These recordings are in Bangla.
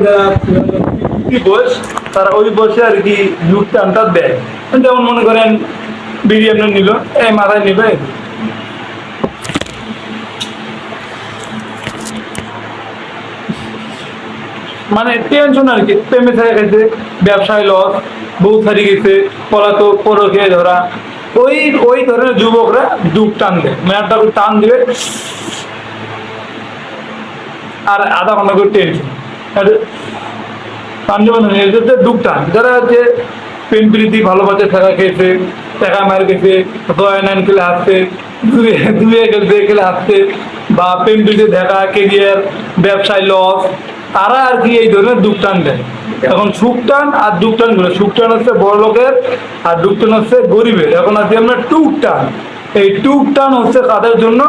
যারা কি বয়স তারা ওই বয়সে আর কি যুগ টানটা দেয়। যেমন মনে করেন বিরিয়ানি নিল, এই মাথায় নিবে, মানে টেনশন আর কি, প্রেমে ছেড়ে গেছে, ব্যবসায় লস, বউ ছাড়ি গেছে, পলাতক, পরকে ধরা, ওই ওই ধরনের যুবকরা ডুব টান দেয়, মেয়াদটা টান দিবে আর আধা ঘন্টা করে টেনশন টান দেবে না, ডুব টান। যারা হচ্ছে প্রেম প্রীতি ভালোবাসে থাকা খেয়েছে, টাকা মার গেছে, নাইন খেলে হাসছে, দুয়ে খেলে হাসছে, বা প্রেম প্রীতি দেখা, কেরিয়ার, ব্যবসায় লস, তারা আর কি এই ধরনের ডুবটান দেয়। এখন সুখটান আর ডুবটান গুলো, সুখটান হচ্ছে বড় লোকের আর ডুবটান হচ্ছে গরিবের। এখন আছি আমরা টুকটান। এই টুকটান হচ্ছে কাদের জন্য?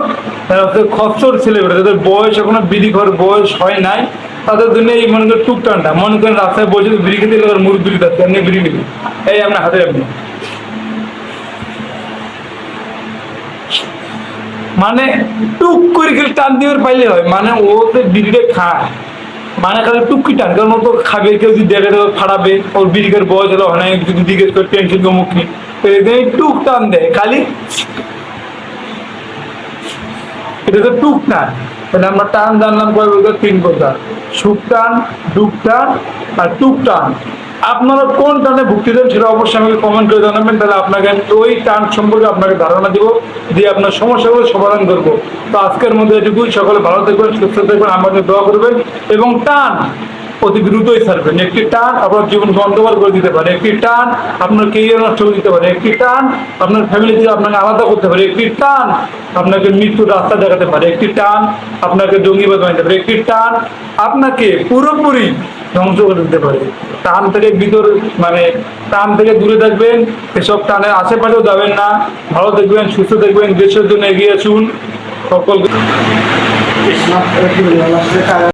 হচ্ছে খচ্চর ছেলেমেয়েরা, যাদের বয়স এখনো বিড়ি খাওয়ার বয়স হয় নাই, তাদের জন্য এই মনে করেন টুকটানটা। মনে করেন রাস্তায় বসে বিড়ি খেতে গেলে মুড়ি বিড়ি যাচ্ছে, এমনি বিড়ি নিবি, এই আপনার হাতে এমনি, মানে টুক করে খেলে টান দিয়ে পাইলে হয়, মানে ও যে বিড়িটা খায়, মানে খালি টুকি টান, কারণ ও তো খাবে, কেউ যদি দেখে তো ফাটাবে, ওর বিড়িকের বয়স হলো অনেক, যদি জিজ্ঞেস করে টেনশন মুখী, টুক টান দেয় খালি, এটা তো টুক টান। তাহলে আমরা টান জানলাম কয় প্রকার? 3 প্রকার: সুখ টান, ডুব টান আর টুক টান। আপনারা কোন টানে ভুক্তি দেন সেটা অবশ্যই আমাকে কমেন্ট করে জানাবেন, তাহলে আপনাকে আমি ওই টান সম্পর্কে আপনাকে ধারণা দিব, দিয়ে আপনার সমস্যাগুলো সমাধান করবো। তো আজকের মধ্যে এটুকুই। সকলে ভালো থাকবেন, সুস্থ থাকবেন, আমাদের দোয়া করবেন, এবং টান অতি দ্রুতই ছাড়বেন। একটি টান আপনার জীবনকে অন্ধকার করে দিতে পারে, একটি টান আপনার কেরিয়ার নষ্ট করে দিতে পারে, একটি টান আপনার ফ্যামিলি থেকে আপনাকে আলাদা করতে পারে, একটি টান আপনাকে মৃত্যুর রাস্তা দেখাতে পারে, একটি টান আপনাকে জঙ্গিবাদ বানাতে পারে, একটি টান আপনাকে পুরোপুরি ধ্বংস করে দিতে পারে। টান থেকে ভিতর, মানে টান থেকে দূরে থাকবেন, এসব টানের আশেপাশেও যাবেন না। ভালো দেখবেন, সুস্থ দেখবেন, দেশের জন্য এগিয়ে আসুন সকলকে।